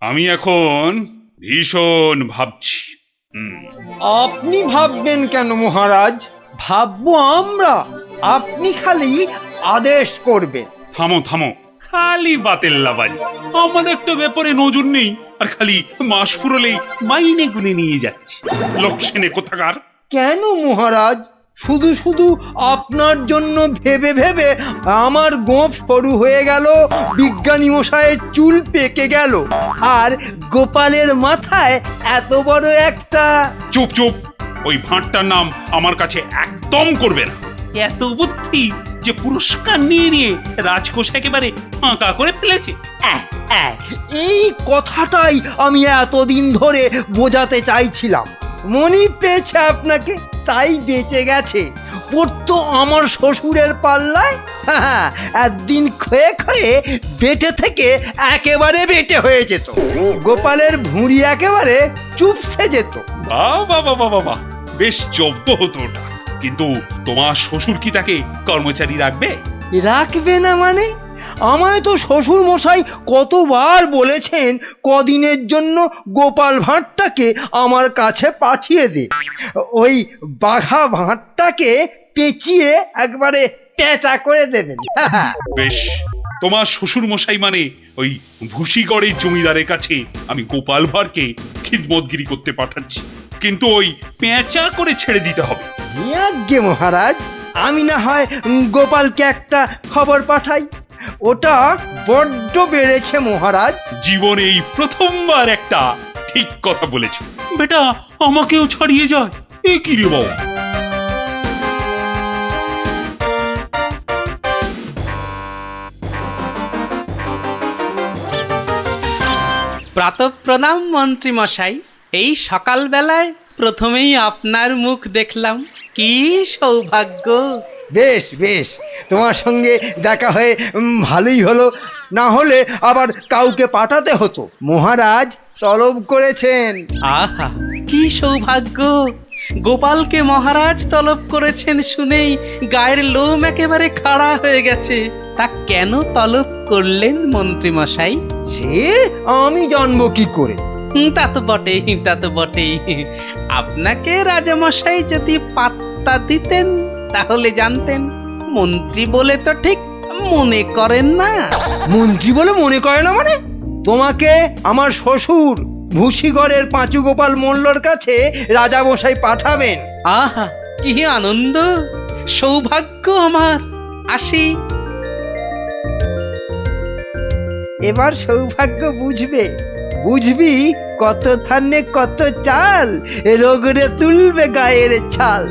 আমি এখন ভীষণ ভাবছি। আপনি ভাববেন কেন মহারাজ? ভাববো আমরা। আপনি খালি আদেশ করবেন। থামো থামো, খালি বাতেল্লাবাজি। আমাদের তো ব্যাপারে নজর নেই, আর খালি মাস ফুরলেই মাইনে গুনে নিয়ে যাচ্ছে। লোকসেনে কোথাকার। কেন মহারাজ? শুধু শুধু আপনার জন্য ভেবে ভেবে আমার গোঁফ সরু হয়ে গেল, বিজ্ঞানী মশাইয়ের চুল পেকে গেল, আর গোপালের মাথায় এত বড় একটা... চুপ চুপ, ওই ভাঁটটার নাম আমার কাছে একদম করবে না। এত বুদ্ধি যে পুরস্কার নিয়ে নিয়ে রাজকোষ একেবারে ফাঁকা করে ফেলেছে। এই কথাটাই আমি এতদিন ধরে বোঝাতে চাইছিলাম। মনি পেয়েছে আপনাকে, তাই বেঁচে গেছে। পড়তো আমার শ্বশুরের পাল্লায়, একদিন ক্ষয়ে ক্ষয়ে বেটে থেকে একেবারে বেটে হয়ে যেত। গোপালের ভুঁড়ি একেবারে চুপসে যেত। বাহ বাহ বাহ বাহ বাহ, বেশ জব্দ হতো ওটা। কিন্তু তোমার শ্বশুর কি তাকে কর্মচারী রাখবে? রাখবে না মানে? আমায় তো শ্বশুর মশাই কতবার বলেছেন কদিনের জন্য গোপাল ভাঁড়টাকে আমার কাছে পাঠিয়ে দে। ওই বাঘা ভাঁড়টাকে পেঁচিয়ে একবারে পেঁচা করে দেবেন। বেশ, তোমার শ্বশুর মশাই মানে ওই ভুসিগড়ের জমিদারের কাছে আমি গোপাল ভাঁড়কে খিদমতগিরি করতে পাঠাচ্ছি, কিন্তু ওই পেঁচা করে ছেড়ে দিতে হবে। আজ্ঞে মহারাজ, আমি না হয় গোপালকে একটা খবর পাঠাই। ওটা বড্ড বেড়েছে মহারাজ। জীবনে এই প্রথমবার একটা ঠিক কথা বলেছে। বেটা আমাকেও ছাড়িয়ে যায়, এ কি রে বাবা। প্রাতঃপ্রণাম মন্ত্রী মশাই। এই সকালবেলায় প্রথমেই আপনার মুখ দেখলাম, কি সৌভাগ্য। বেশ বেশ, তোমার সঙ্গে দেখা হয়ে ভালোই হলো। না হলে আবার কাউকে পাঠাতে হতো। মহারাজ তলব করেছেন। আহা, কি সৌভাগ্য। গোপালকে মহারাজ তলব করেছেন শুনেই গায়ের লোম একেবারে খাড়া হয়ে গেছে। তা কেন তলব করলেন মন্ত্রী মশাই? সে আমি জানবো কি করে? তা তো বটেই, তা তো বটেই। আপনাকে রাজামশাই যদি পাত্তা দিতেন তাহলে জানতেন। মন্ত্রী বলে তো ঠিক মনে করেন না। মন্ত্রী বলে মনে করে না মানে? তোমাকে আমার শ্বশুর ভুসিগড়ের পাঁচু গোপাল মোল্লর কাছে রাজামশাই পাঠাবেন। আহা, কি আনন্দ, সৌভাগ্য আমার। আসি। এবার সৌভাগ্য বুঝবে। বুঝবি কত ধানে কত চাল, রোগরে তুলবে গায়ের ছাল।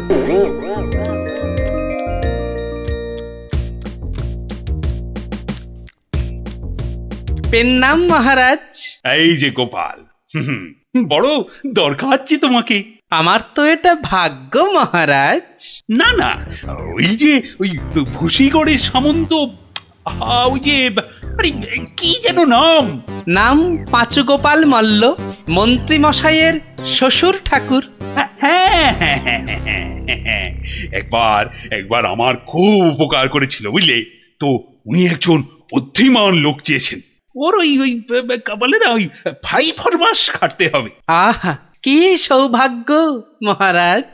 পেন নাম মহারাজ। এই যে গোপাল, বড় দরকার আছে তোমাকে। আমার তো এটা ভাগ্য মহারাজ। না না, ওই যে ওই ভুসিগড়ের সামন্ত, ওই যে আরে কি যেন নাম। নাম পাঁচু গোপাল মল্ল, মন্ত্রী মশাইয়ের শ্বশুর ঠাকুর। হ্যাঁ হ্যাঁ হ্যাঁ হ্যাঁ হ্যাঁ হ্যাঁ, একবার একবার আমার খুব উপকার করেছিল বুঝলে তো। উনি একজন বুদ্ধিমান লোক চেয়েছেন। ওর ওই ওই বলে না, ওই 5 মাস খাটতে হবে। আহা, কি সৌভাগ্য মহারাজ।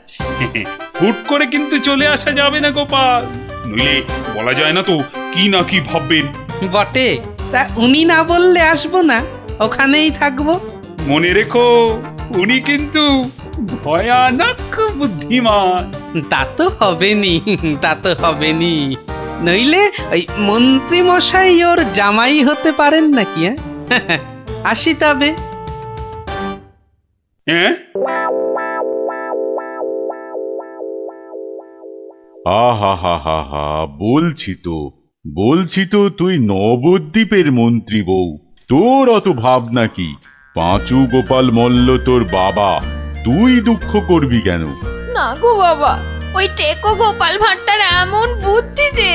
হুট করে কিন্তু চলে আসা যাবে না গোপাল, নইলে বলা যায় না তো কি না কি ভাববেন। বটে, তা উনি না বললে আসবো না, ওখানেই থাকবো। মনে রেখো, উনি কিন্তু ভয়ানক বুদ্ধিমান। তা তো হবেনি, তা তো হবেনি। নইলে ওই মন্ত্রী মশাই ওর জামাই হতে পারেন নাকি? আসি তবে। হ্যাঁ, আহা হা হা হা, বলছি তো তুই নবদ্বীপের মন্ত্রী বউ, তোর অত ভাবনা কি? পাঁচু গোপাল মল্ল তোর বাবা, তুই দুঃখ করবি কেন? না গো বাবা, ওই টেকো গোপাল ভাঁড়টার এমন বুদ্ধি যে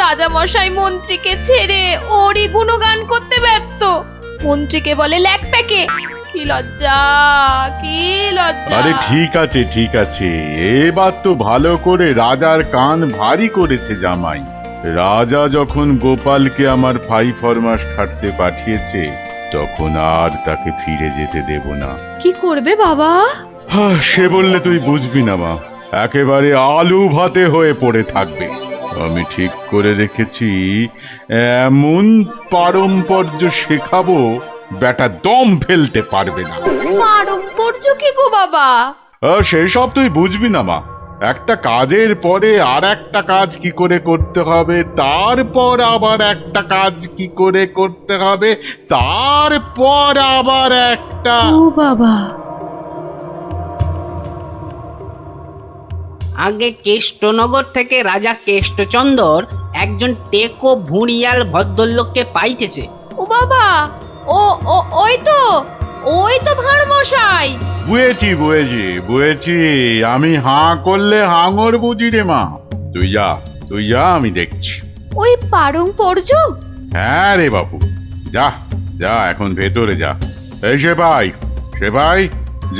রাজামশাই মন্ত্রীকে ছেড়ে ওরই গুণগান করতে ব্যস্ত। মন্ত্রীকে বলে ল্যাকপ্যাকে। কি লজ্জা, কি লজ্জা। আরে ঠিক আছে, এবার তো ভালো করে রাজার কান ভারী করেছে জামাই। রাজা যখন গোপালকে আমার 5 মাস খাটতে পাঠিয়েছে, তখন আর তাকে ফিরে যেতে দেব না। কি করবে বাবা? সে বললে তুই বুঝবি না মা, একেবারে আলু ভাতে হয়ে পড়ে থাকবে। আমি ঠিক করে রেখেছি, এমন পারম্পর্য শেখাবো বেটা দম ফেলতে পারবে না। পারম্পর্য কি গো বাবা? সেই সব তুই বুঝবি না মা। একটা কাজের পরে আর একটা কাজ কি করে করতে হবে, তারপর আবার একটা কাজ কি করে করতে হবে, তারপর আবার একটা। ও বাবা, আগে কেষ্টনগর থেকে রাজা কেষ্টচন্দর একজন টেকো ভুঁড়িয়াল ভদ্রলোককে পাইতেছে। ও বাবা, ও ও ওই তো ভাঁড় মশাই। বুঝেছি বুঝেছি বুঝেছি, আমি হাঁ করলে হাঙর বুঝি রে মা। তুই যা আমি দেখছি। ওই পারম্পর্য? হ্যাঁ রে বাবু, যা যা এখন ভেতরে যা। এই সেপাই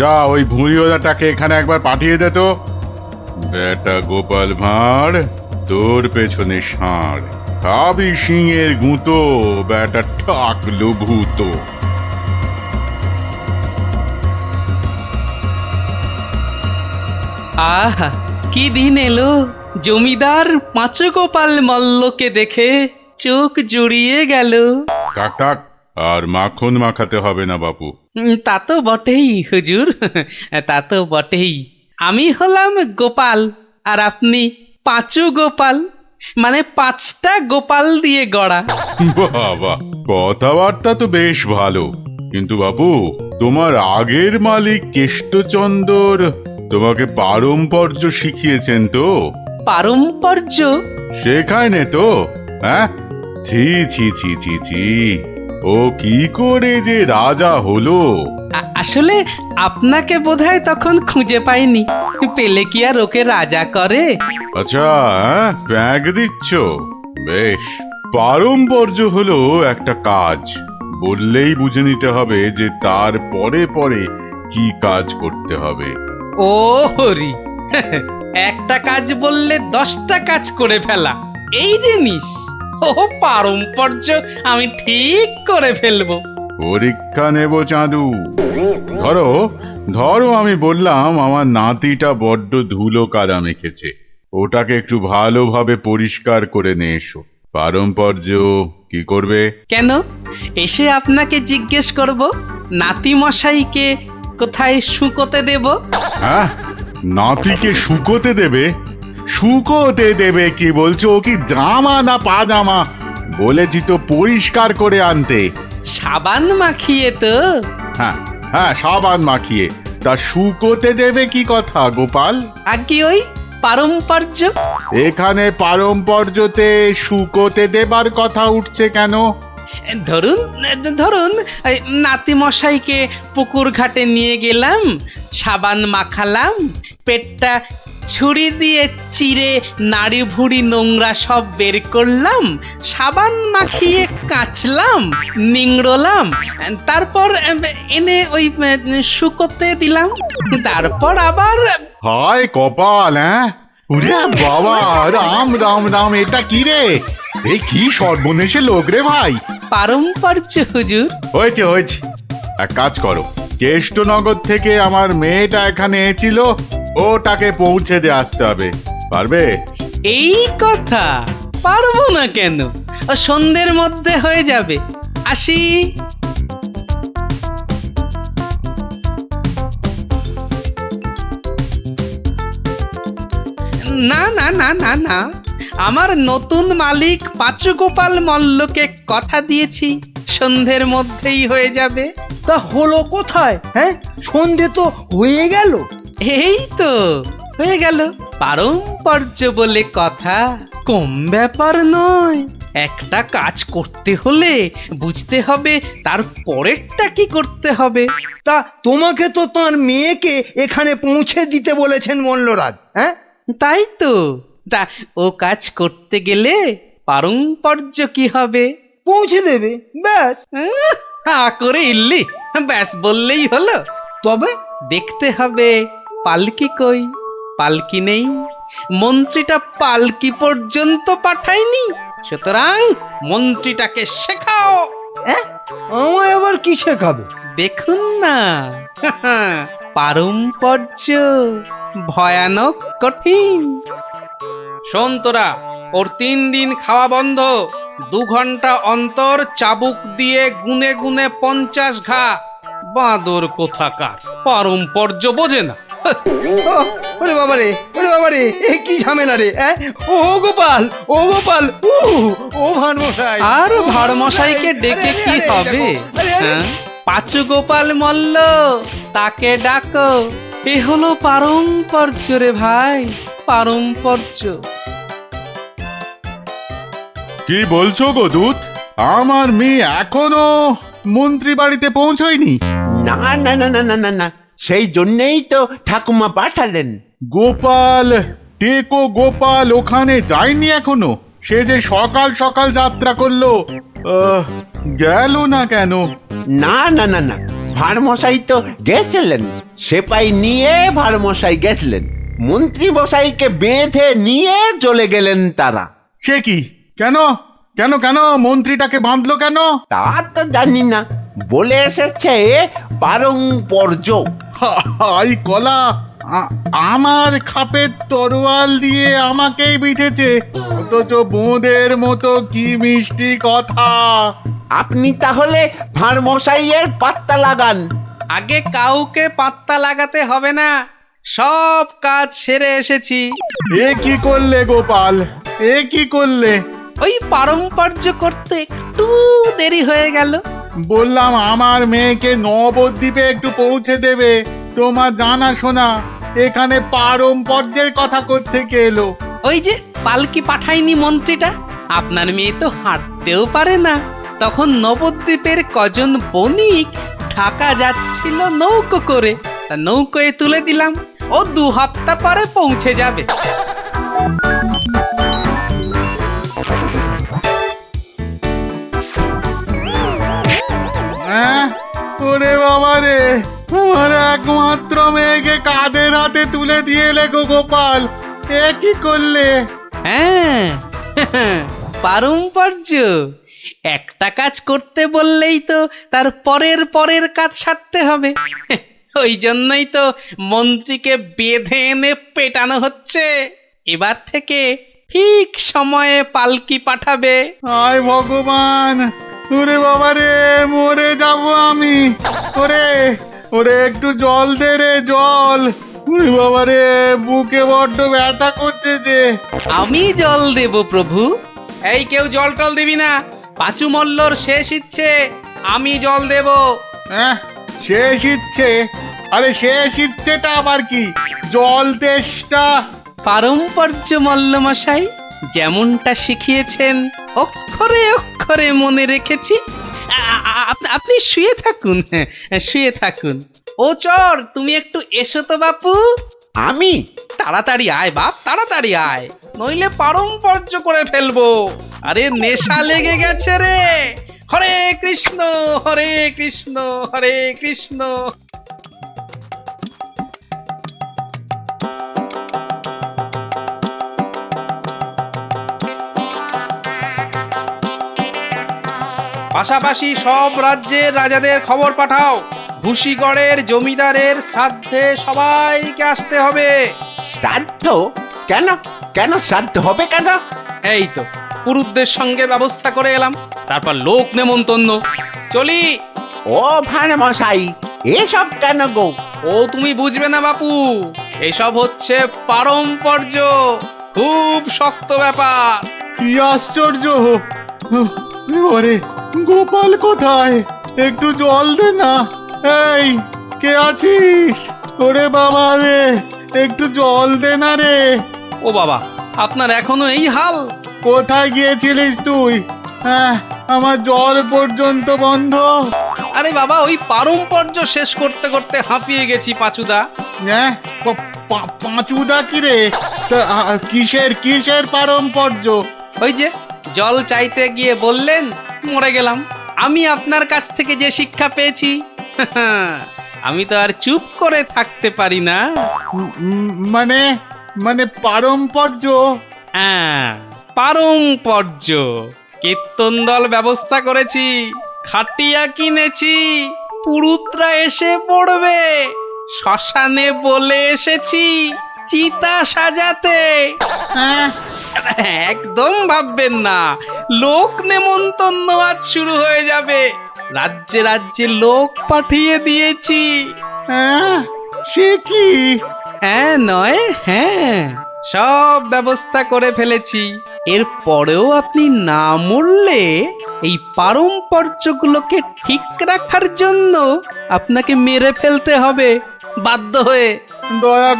যা, ওই ভুঁড়িওয়ালাটাকে এখানে একবার পাঠিয়ে দে তো। বেটা গোপাল ভাঁড়, তোর পেছনে ষাঁড়, খাবি সিংয়ের গুঁতো, বেটা ঠাকলো ভূত। আহা, কি দিন এলো! জমিদার পাঁচগোপাল মল্লকে দেখে চোখ জুড়িয়ে গেল। কাক আর মাখন মাখাতে হবে না বাপু। তা তো বটেই হুজুর, তা তো বটেই। আমি হলাম গোপাল আর আপনি পাঁচু গোপাল, মানে 5টা গোপাল দিয়ে গড়া। বাবা, কথাবার্তা তো বেশ ভালো, কিন্তু বাপু তোমার আগের মালিক কেষ্টচন্দর তোমাকে পারম্পর্য শিখিয়েছেন তো? পারম্পর্য? শেখায় নে তো? হ্যাঁ, ছি ছি ছি ছি ছি, ও কি করে যে রাজা হলো? আসলে আপনাকে বোধহয় তখন খুঁজে পাইনি, পেলে কি আর ওকে রাজা করে? আচ্ছা, ব্যাগ দিচ্ছ? বেশ। পারম্পর্য হলো একটা কাজ, বললেই বুঝে নিতে হবে যে তার পরে পরে কি কাজ করতে হবে। ও হরি, একটা কাজ বললে 10টা কাজ করে ফেলা, এই জিনিস। ও পারম্পর্য আমি ঠিক করে ফেলবো। পরীক্ষা নেব চাঁদু। ধরো আমি বললাম আমার নাতিটা বড্ড ধুলো কাদা মেখেছে, ওটাকে একটু ভালোভাবে পরিষ্কার করে নিয়ে এসো। পারম্পর্য কি করবে? কেন, এসে আপনাকে জিজ্ঞেস করব নাতি মশাইকে কোথায় শুকোতে দেব? হ্যাঁ, নাতিকে শুকোতে দেবে? শুকোতে দেবে কি বলছো? ও কি জামা না পাজামা? বলেছি তো পরিষ্কার করে আনতে। সাবান মাখিয়ে তো? হ্যাঁ হ্যাঁ, সাবান মাখিয়ে। তা শুকোতে দেবে কি কথা গোপাল? আর কি ওই পারম্পর্য? এখানে পারম্পর্যতে শুকোতে দেবার কথা উঠছে কেন? ধরুন এই নাতি মশাইকে পুকুর ঘাটে নিয়ে গেলাম, সাবান মাখালাম, পেটটা ছুরি দিয়ে চিরে নাড়ি ভুড়ি নোংরা সব বের করলাম, সাবান মাখিয়ে কাচলাম, নিংড়লাম, তারপর এনে ওই শুকোতে দিলাম, তারপর আবার। হায় কপাল! হ্যাঁ, ওরে বাবা, রাম রাম রাম, এটা কি রে? এই কি সর্বনেশে লোক রে ভাই! পারম্পর্য হুজুর। হয়েছে হয়েছে, এক কাজ করো, কেষ্টনগর থেকে আমার মেয়েটা এখানে এসেছিল, ওটাকে পৌঁছে দিয়ে আসতে হবে। পারবে? এই কথা, পারবো না কেন? ও সন্ধ্যের মধ্যে হয়ে যাবে। আসি। না না না না না, আমার নতুন মালিক পাঁচুগোপাল মল্লকে কথা দিয়েছি সন্ধ্যের মধ্যেই হয়ে যাবে। তা হলো কোথায়? হ্যাঁ, সন্ধে তো হয়ে গেল। এই তো হয়ে গেল। পারম্পর্য বলে কথা, কম ব্যাপার নয়। একটা কাজ করতে হলে বুঝতে হবে তার পরেরটা কি করতে হবে। তা তোমাকে তো তার মেয়েকে এখানে পৌঁছে দিতে বলেছেন মল্লরাজ। হ্যাঁ, তাই তো। তা ও কাজ করতে গেলে পারম্পর্য কি হবে? পৌঁছে দেবে, ব্যাস। হা করে ইল্লি, ব্যাস বললেই হলো। তবে দেখতে হবে পালকি কই। পালকি নেই, মন্ত্রীটা পালকি পর্যন্ত পাঠায়নি, সুতরাং মন্ত্রীটাকে শেখাও। আমায় আবার কি শেখাবে? দেখুন না, পারম্পর্য ভয়ানক কঠিন। শোন তোরা, ওর 3 দিন খাওয়া বন্ধ, 2 ঘন্টা অন্তর চাবুক দিয়ে গুনে গুনে 50 ঘা। বাঁদর কোথাকার, পারম্পর্য বোঝে না। ও, ওরে বাবারে, ওরে বাবারে, এ কি ঝামেলা রে? ও গোপাল, ও গোপাল, ও ভানমশাই। আর ভাড়মশাইকে ডেকে কি হবে? হ্যাঁ? পাঁচু গোপাল মল্ল, তাকে ডাকো। এ হলো পারম্পর্য রে ভাই, পারম্পর্য। কি বলছো গো দূত? আমার মেয়ে এখনো মন্ত্রী বাড়িতে পৌঁছয়নি? না না না না না না না, সেই জন্যেই তো ঠাকুমা পাঠালেন। গোপাল, টেকো গোপাল ওখানে যায়নি এখনো? সে যে সকাল সকাল যাত্রা করলো, গেল না কেন? না না না না, ভাড়মশাই তো গেছিলেন, সেপাই নিয়ে ভাড়মশাই গেছিলেন, মন্ত্রী মশাইকে বেঁধে নিয়ে চলে গেলেন তারা। সে কি? কেন কেন কেন মন্ত্রীটাকে বাঁধলো কেন? তা তো জানি না, বলে এসেছে পারম্পর্য। হাই কলা, আমার খাপের তরোয়াল দিয়ে আমাকেই বিঁধেছে, অথচ বোঁদের মতো কি মিষ্টি কথা। আপনি তাহলে ভাড়মশাইয়ের পাত্তা লাগান। আগে কাউকে পাত্তা লাগাতে হবে না, সব কাজ সেরে এসেছি। এ কি করলে গোপাল, এ কি করলে? ওই পারম্পর্য করতে একটু দেরি হয়ে গেল। বললাম আমার মেয়েকে নবদ্বীপে একটু পৌঁছে দেবে, তোমার জানা শোনা এখানে পারম্পর্যের কথা কোত্থেকে এলো? ওই যে পালকি পাঠায়নি মন্ত্রীটা, আপনার মেয়ে তো হাঁটতেও পারে না। তখন নবদ্বীপের কজন বণিক ঢাকা যাচ্ছিল নৌকো করে, তা নৌকোয় তুলে দিলাম, ও 2 হপ্তাহ পরে পৌঁছে যাবে। হ্যাঁ, ওরে বাবা রে, আমার একমাত্র মেয়েকে কাঁধের হাতে তুলে দিয়ে এলে গো গোপাল, এ কি করলে? হ্যাঁ, পারম্পর্য। একটা কাজ করতে বললেই তো তার পরের পরের কাজ সারতে হবে। ওই জন্যই তো মন্ত্রীকে বেঁধে এনে পেটানো হচ্ছে। এবার থেকে ঠিক সময়ে পালকি পাঠাবে। হায় ভগবান, ওরে বাবা রে, মরে যাব আমি। ওরে ওরে, একটু জল দে রে, জল। ওরে বাবা রে, বুকে বড্ড ব্যথা করছে যে। আমি জল দেব প্রভু। এই কেউ জল টল দিবি না, পাঁচু মল্লর শেষ ইচ্ছে, আমি জল দেব। হ্যাঁ, শেষ ইচ্ছে? আরে শেষ ইচ্ছেটা আবার কি? জল তেষ্টা। পারম্পর্য মল্লমশাই, যেমনটা শিখিয়েছেন অক্ষরে অক্ষরে মনে রেখেছি। আপনি শুয়ে থাকুন, শুয়ে থাকুন। ও চর, তুমি একটু এসো তো বাপু। আমি? তাড়াতাড়ি আয় বাপ, তাড়াতাড়ি আয়, নইলে পারম্পর্য করে ফেলবো। আরে নেশা লেগে গেছে রে। হরে কৃষ্ণ, হরে কৃষ্ণ, হরে কৃষ্ণ। পাশাপাশি সব রাজ্যের রাজাদের খবর পাঠাও, ভুসিগড়ের জমিদারের শ্রাদ্ধে সবাইকে আসতে হবে। শ্রাদ্ধ? কেন কেন শ্রাদ্ধ হবে কেন? এই তো পুরুতদের সঙ্গে ব্যবস্থা করে এলাম, তারপর লোক নেমন্তন্ন। চলি। ও ভাড়মশাই, এসব কেন গো? ও তুমি বুঝবে না বাপু, এসব হচ্ছে পারম্পর্য, খুব শক্ত ব্যাপার। কি আশ্চর্য! ওরে গোপাল কোথায়? একটু জল দে না। এই, কে আছিস? ওরে বাবা রে, একটু জল দে না রে। ও বাবা, আপনার এখনো এই হাল? কোথায় গিয়েছিলিস তুই? হ্যাঁ, আমার জল পর্যন্ত বন্ধ। আরে বাবা, ওই পারম্পর্য শেষ করতে করতে হাঁপিয়ে গেছি পাঁচুদা। হ্যাঁ, পাঁচুদা কি রে? তা, কিসের কিসের পারম্পর্য? ওই যে জল চাইতে গিয়ে বললেন, মরে গেলাম। আমি আপনার কাছ থেকে যে শিক্ষা পেয়েছি, আমি তো আর চুপ করে থাকতে পারি না। মানে মানে পারম্পর্য? হ্যাঁ, পারম্পর্য। কীর্তন দল ব্যবস্থা করেছি, খাটিয়া কিনেছি, পুরুতরা এসে পড়বে। শ্মশানে বলে এসেছি চিতা সাজাতে। একদম ভাববেন না, লোক নেমন্তন্ন আজ শুরু হয়ে যাবে। রাজ্যে রাজ্যে লোক পাঠিয়ে দিয়েছি। হ্যাঁ, সে কি? হ্যাঁ নয় হ্যাঁ, সব ব্যবস্থা করে ফেলেছি। এর পরেও আপনি না মরলে এই পারম্পর্যগুলোকে ঠিক রাখার জন্য আপনাকে মেরে ফেলতে হবে বাধ্য হয়ে। দয়া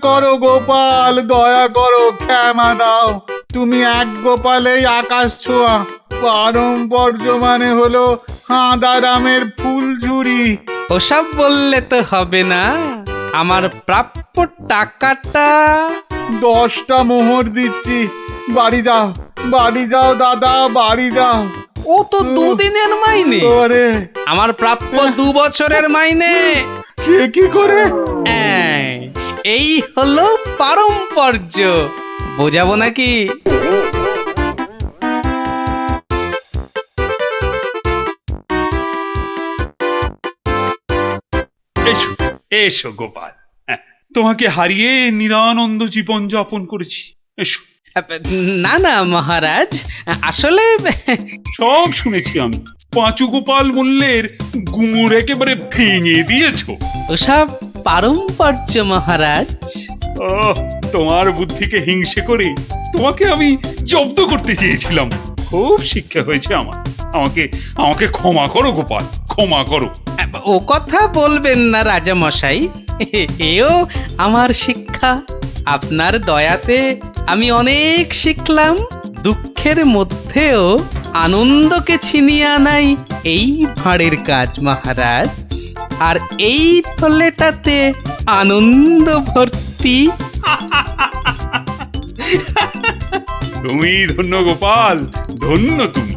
করো গোপাল, দয়া করো, ক্ষমা দাও। তুমি এক গোপালেই আকাশ ছোঁয়া। পারম্পর্য মানে হলো হাঁদারামের ফুলঝুরি। ওসব বললে তো হবে না। আমার প্রাপ্য টাকাটা 10টা মোহর দিচ্ছি। বাড়ি যাও দাদা, বাড়ি যাও। ও তো দুদিনের মাইনে। ওরে, আমার প্রাপ্য 2 বছরের মাইনে। সে কি করে? এই হলো পারম্পর্য, বোঝাবো নাকি? এসো এসো গোপাল, হ্যাঁ, তোমাকে হারিয়ে নিরানন্দ জীবন যাপন করেছি। এসো। না না মহারাজ, আসলে সব শুনেছি আমি। পাঁচু গোপাল মূল্যের গুমুর একেবারে ভেঙে দিয়েছো। ওসব পারম্পর্য মহারাজ। ও, তোমার বুদ্ধিকে হিংসে করে তোমাকে আমি জব্দ করতে চেয়েছিলাম। খুব শিক্ষা হয়েছে আমার। আমাকে ক্ষমা করো গোপাল, ক্ষমা করো। ও কথা বলবেন না রাজা মশাই, এও আমার শিক্ষা। আপনার দয়াতে আমি অনেক শিখলাম। দুঃখের মধ্যেও আনন্দকে ছিনিয়ে আনাই এই ভাঁড়ের কাজ মহারাজ। আর এই থলেটাতে আনন্দ ভর্তি। তুমি ধন্য গোপাল, ধন্য তুমি।